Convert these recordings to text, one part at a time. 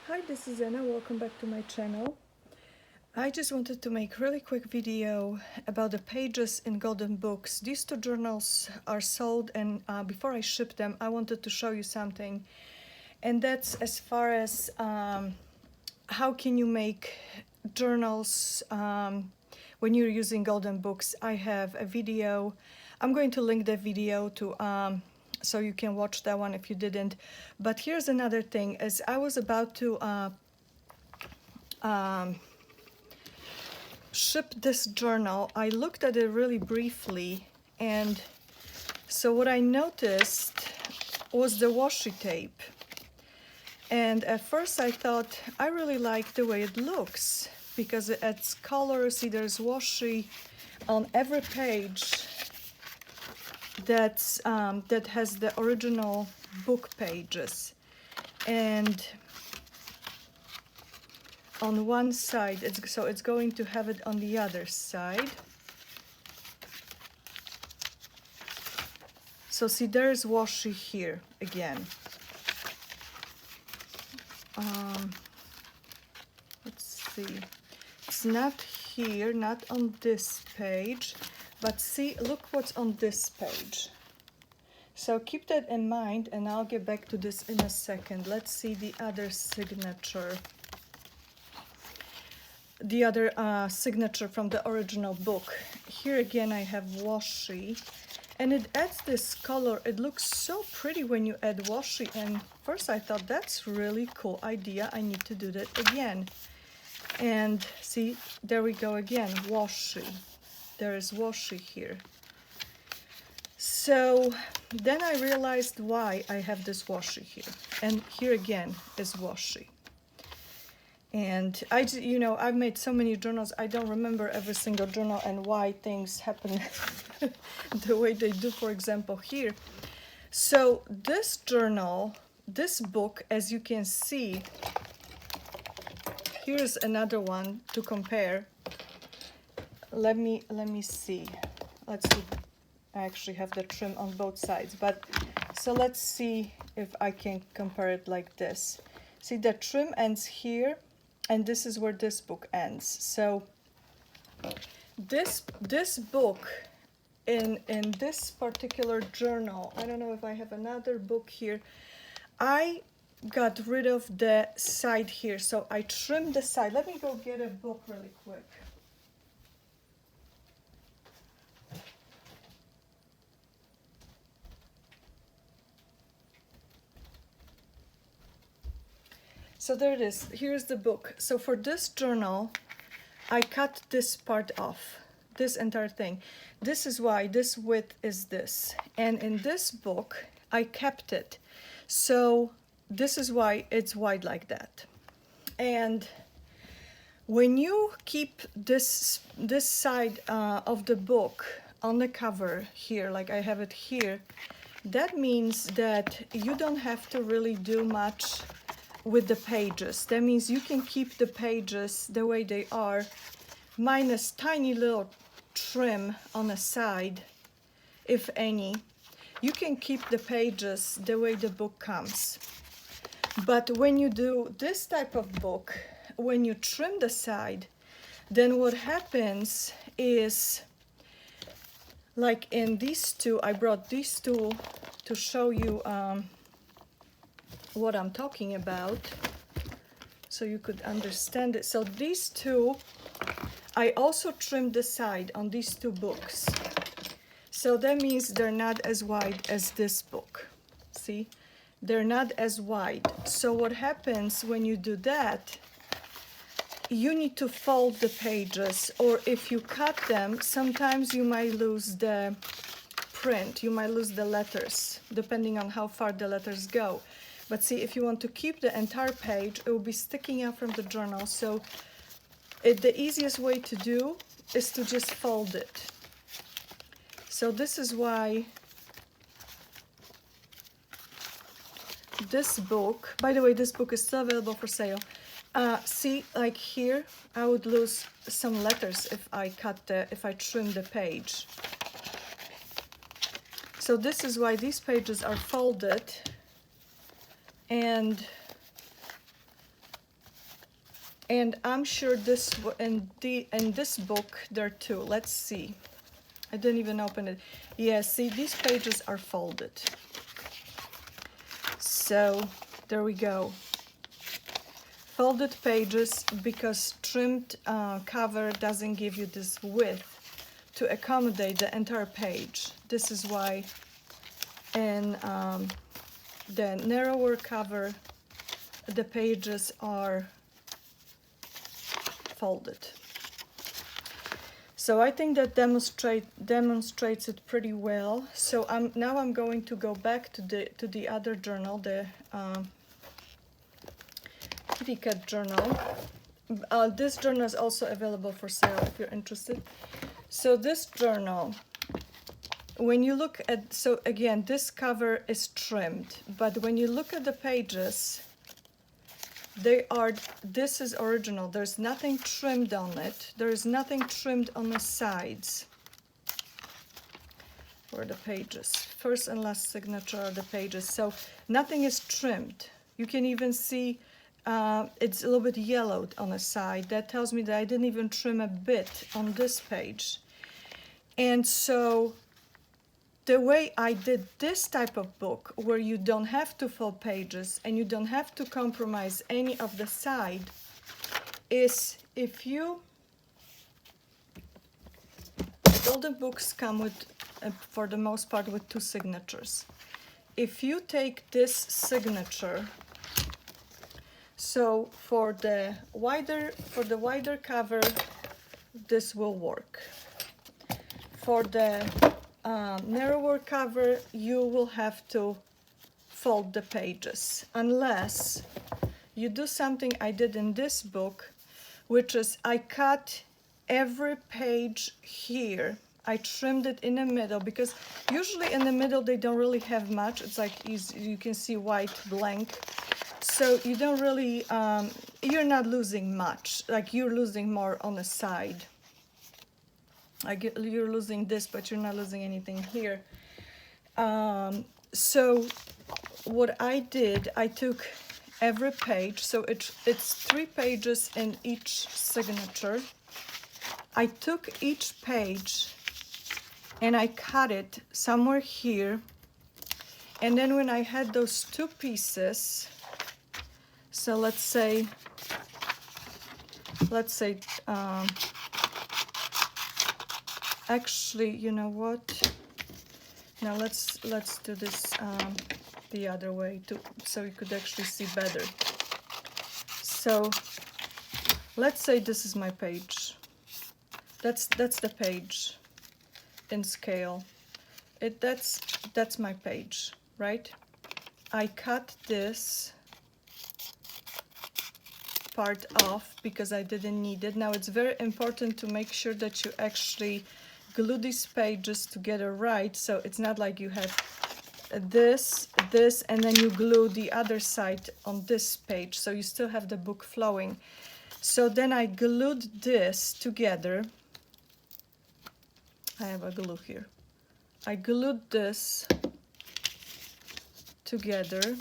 Hi, this is Anna. Welcome back to my channel. I just wanted to make a really quick video about the pages in Golden Books. These two journals are sold, and before I ship them, I wanted to show you something. And that's as far as how can you make journals when you're using Golden Books. I have a video. I'm going to link the video to so you can watch that one if you didn't. But here's another thing. As I was about to ship this journal, I looked at it really briefly, and so what I noticed was the washi tape. And at first I thought I really like the way it looks because it adds color. See, there's washi on every page that has the original book pages, and on one side it's going to have it on the other side. So see, there's washi here again. Let's see, it's not here, not on this page, but see, look what's on this page. So keep that in mind, and I'll get back to this in a second. Let's see the other signature. The other signature from the original book. Here again I have washi, and it adds this color. It looks so pretty when you add washi, and first I thought that's really cool idea. I need to do that again. And see, there we go again, washi. There is washi here. So then I realized why I have this washi here, and here again is washi. And I've made so many journals, I don't remember every single journal and why things happen the way they do, for example, here. So this journal, this book, as you can see, here's another one to compare. Let me see. Let's see. I actually have the trim on both sides, but so let's see if I can compare it like this. See, the trim ends here, and this is where this book ends. So this book in this particular journal, I don't know if I have another book here, I got rid of the side here, so I trimmed the side. Let me go get a book really quick. So there it is. Here's the book. So for this journal, I cut this part off, this entire thing. This is why this width is this. And in this book, I kept it. So this is why it's wide like that. And when you keep this side of the book on the cover here, like I have it here, that means that you don't have to really do much with the pages. That means you can keep the pages the way they are, minus tiny little trim on the side, if any. You can keep the pages the way the book comes. But when you do this type of book, when you trim the side, then what happens is, like in these two, I brought these two to show you what I'm talking about, so you could understand it. So these two, I also trimmed the side on these two books. So that means they're not as wide as this book. See, they're not as wide. So what happens when you do that, you need to fold the pages, or if you cut them, sometimes you might lose the print, you might lose the letters, depending on how far the letters go. But see, if you want to keep the entire page, it will be sticking out from the journal. So the easiest way to do is to just fold it. So this is why this book, by the way, this book is still available for sale. See, like here, I would lose some letters if I trim the page. So this is why these pages are folded, and And I'm sure in this book there too. Let's see. I didn't even open it. Yeah, see, these pages are folded. So there we go. Folded pages, because trimmed cover doesn't give you this width to accommodate the entire page. This is why in the narrower cover the pages are folded. So I think that demonstrates it pretty well. So now I'm going to go back to the other journal, the Kitty Cat journal. This journal is also available for sale if you're interested. So this journal, when you look at, so again, this cover is trimmed, but when you look at the pages, this is original. There's nothing trimmed on it. There is nothing trimmed on the sides or the pages. First and last signature are the pages. So nothing is trimmed. You can even see it's a little bit yellowed on the side. That tells me that I didn't even trim a bit on this page. And so the way I did this type of book, where you don't have to fold pages and you don't have to compromise any of the side, is if you, all the books come with, for the most part, with 2 signatures. If you take this signature, so for the wider cover, this will work. For the narrower cover, you will have to fold the pages, unless you do something I did in this book, which is I cut every page here. I trimmed it in the middle, because usually in the middle they don't really have much. It's like you can see white blank. So you don't really, you're not losing much. Like, you're losing more on the side. You're losing this, but you're not losing anything here. So what I did, I took every page, so it's 3 pages in each signature. I took each page and I cut it somewhere here, and then when I had those 2 pieces, so let's say actually, you know what? Now let's do this the other way too, so you could actually see better. So let's say this is my page. That's the page in scale. That's my page, right? I cut this part off because I didn't need it. Now it's very important to make sure that you actually glue these pages together right, so it's not like you have this, and then you glue the other side on this page, so you still have the book flowing. So then I glued this together. I have a glue here. I glued this together,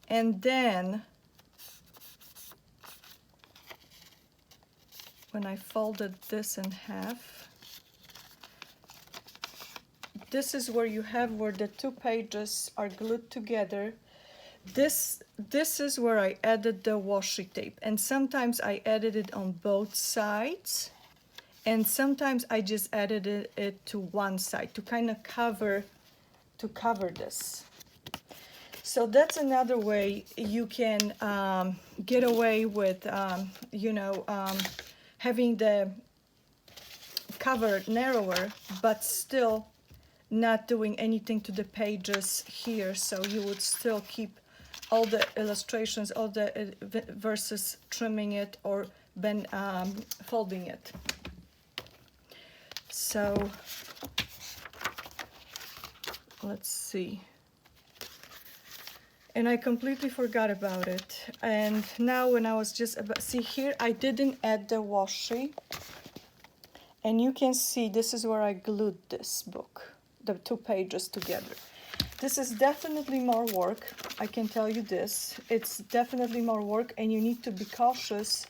and then when I folded this in half, this is where you have where the 2 pages are glued together. This is where I added the washi tape, and sometimes I added it on both sides, and sometimes I just added it to one side to kind of cover this. So that's another way you can get away with having the cover narrower, but still not doing anything to the pages here, so you would still keep all the illustrations, all the versus trimming it or folding it. So let's see. And I completely forgot about it. And now when I was just about, see here, I didn't add the washi. And you can see this is where I glued this book, the 2 pages together. This is definitely more work, I can tell you this. It's definitely more work, and you need to be cautious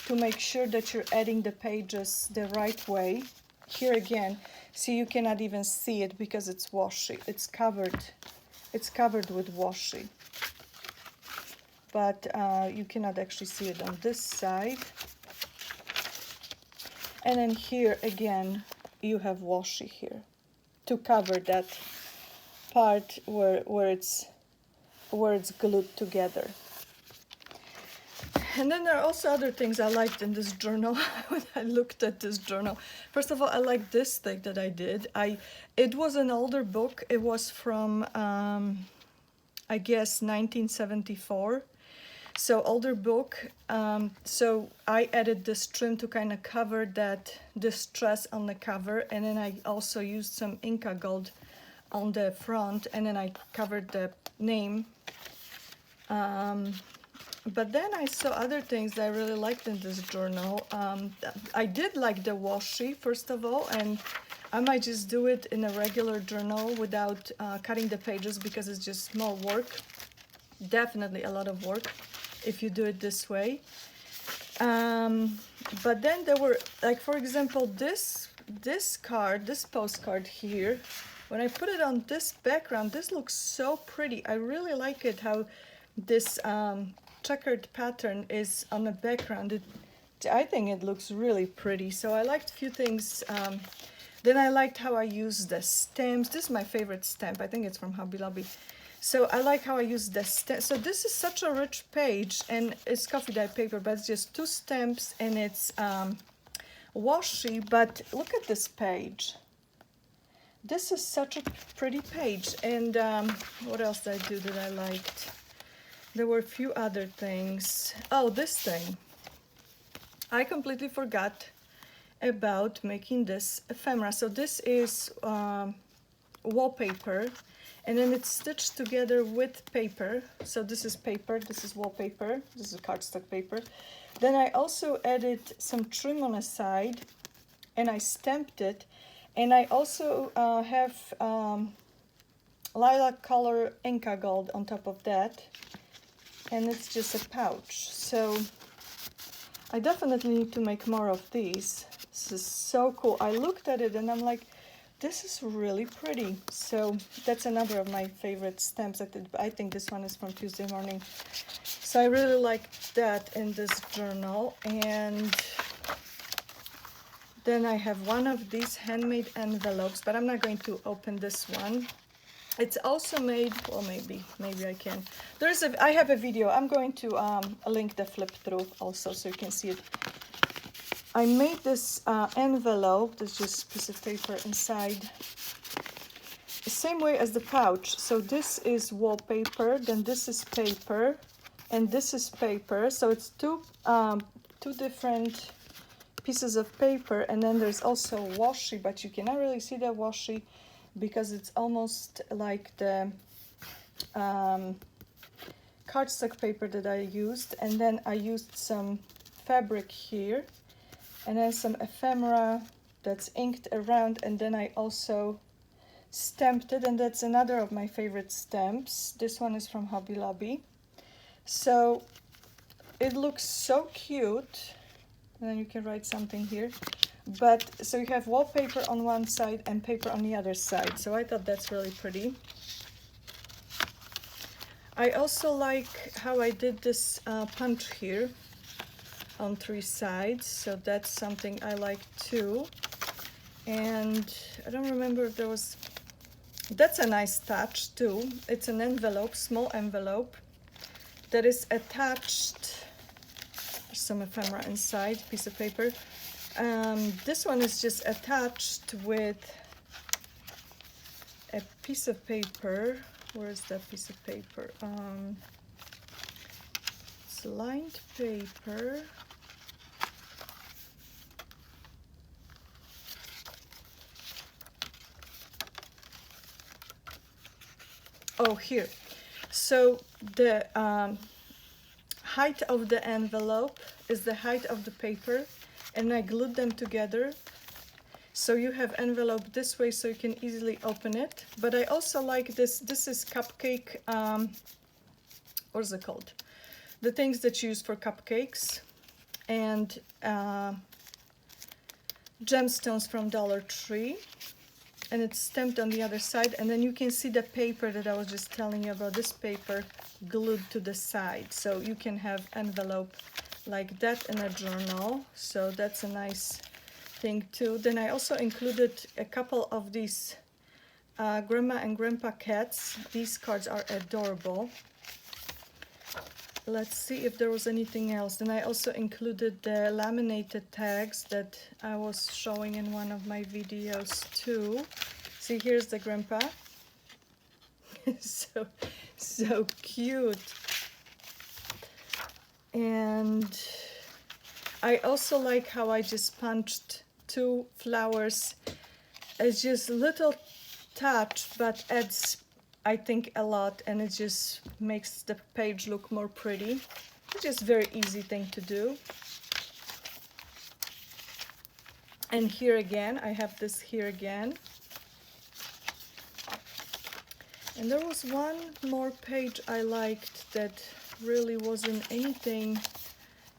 to make sure that you're adding the pages the right way. Here again, see, you cannot even see it because it's washi. It's covered with washi. But you cannot actually see it on this side. And then here again, you have washi here to cover that part where it's glued together. And then there are also other things I liked in this journal when I looked at this journal. First of all, I like this thing that I did. It was an older book. It was from, I guess, 1974. So older book. So I added this trim to kind of cover that distress on the cover. And then I also used some Inca gold on the front. And then I covered the name. But then I saw other things that I really liked in this journal. I did like the washi, first of all, and I might just do it in a regular journal without cutting the pages because it's just more work. Definitely a lot of work if you do it this way. But then there were, like, for example, this postcard here. When I put it on this background, this looks so pretty. I really like it how this checkered pattern is on the background. I think it looks really pretty. So I liked a few things. Then I liked how I used the stamps. This is my favorite stamp. I think it's from Hobby Lobby. So I like how I used the stamp. So this is such a rich page, and it's coffee dye paper, but it's just 2 stamps, and it's washi. But look at this page. This is such a pretty page. And what else did I do that I liked? There were a few other things. Oh, this thing. I completely forgot about making this ephemera. So this is wallpaper, and then it's stitched together with paper. So this is paper, this is wallpaper, this is cardstock paper. Then I also added some trim on the side, and I stamped it. And I also have lilac color Inca gold on top of that. And it's just a pouch. So I definitely need to make more of these. This is so cool. I looked at it and I'm like, this is really pretty. So that's another of my favorite stamps. I think this one is from Tuesday Morning. So I really like that in this journal. And then I have one of these handmade envelopes, but I'm not going to open this one. It's also made, well, maybe I can. I have a video. I'm going to link the flip through also so you can see it. I made this envelope. There's just a piece of paper inside. The same way as the pouch. So this is wallpaper, then this is paper, and this is paper. So it's two different pieces of paper, and then there's also washi, but you cannot really see the washi because it's almost like the cardstock paper that I used. And then I used some fabric here, and then some ephemera that's inked around, and then I also stamped it, and that's another of my favorite stamps. This one is from Hobby Lobby. So it looks so cute, and then you can write something here. But so you have wallpaper on one side and paper on the other side. So I thought that's really pretty. I also like how I did this punch here on 3 sides. So that's something I like too. And I don't remember if there was, that's a nice touch too. It's an envelope, small envelope that is attached. There's some ephemera inside, piece of paper. This one is just attached with a piece of paper. Where is that piece of paper? It's lined paper. Oh, here. So the height of the envelope is the height of the paper, and I glued them together. So you have envelope this way so you can easily open it. But I also like this. This is cupcake, what is it called? The things that you use for cupcakes. And gemstones from Dollar Tree. And it's stamped on the other side. And then you can see the paper that I was just telling you about, this paper glued to the side. So you can have envelope like that in a journal. So that's a nice thing too. Then I also included a couple of these Grandma and Grandpa cats. These cards are adorable. Let's see if there was anything else. Then I also included the laminated tags that I was showing in one of my videos too. See, here's the Grandpa. so cute. And I also like how I just punched 2 flowers. It's just a little touch, but adds, I think, a lot, and it just makes the page look more pretty. It's just a very easy thing to do. And here again, I have this here again. And there was one more page I liked that really wasn't anything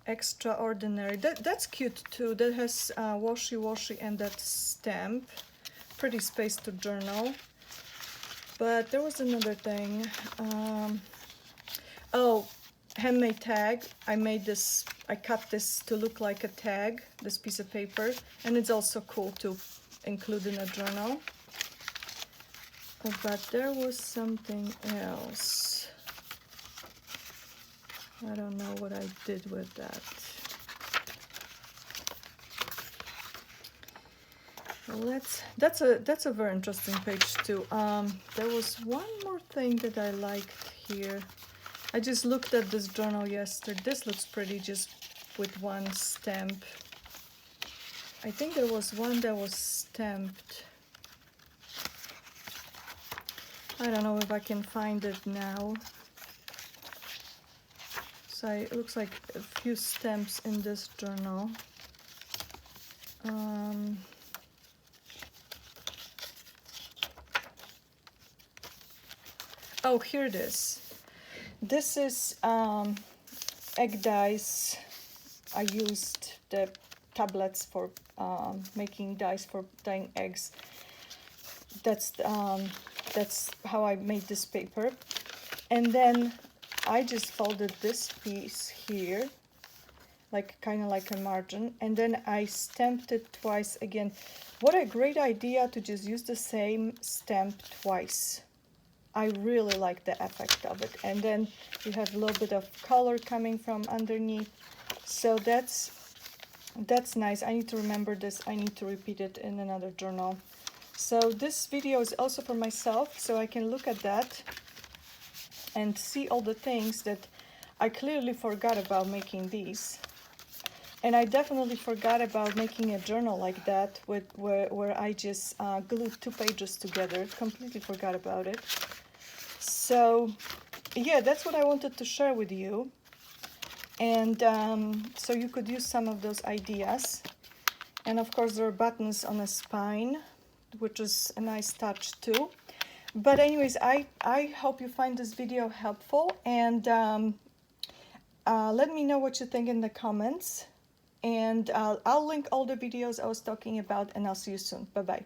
extraordinary. That's cute too. That has washi and that stamp. Pretty space to journal. But there was another thing. Oh, handmade tag. I made this, I cut this to look like a tag, this piece of paper. And it's also cool to include in a journal. But there was something else. I don't know what I did with that. That's a very interesting page too. There was one more thing that I liked here. I just looked at this journal yesterday. This looks pretty, just with one stamp. I think there was one that was stamped. I don't know if I can find it now. So it looks like a few stamps in this journal. Oh, here it is. This is egg dice. I used the tablets for making dice for dyeing eggs. That's how I made this paper. And then I just folded this piece here, like kind of like a margin, and then I stamped it twice again. What a great idea to just use the same stamp twice. I really like the effect of it. And then you have a little bit of color coming from underneath. So that's nice. I need to remember this. I need to repeat it in another journal. So this video is also for myself, so I can look at that and see all the things that I clearly forgot about making these. And I definitely forgot about making a journal like that with where I just glued 2 pages together. Completely forgot about it. So yeah, that's what I wanted to share with you. And so you could use some of those ideas. And of course there are buttons on a spine, which is a nice touch too. But anyways, I hope you find this video helpful, and let me know what you think in the comments. And I'll link all the videos I was talking about, and I'll see you soon. Bye-bye.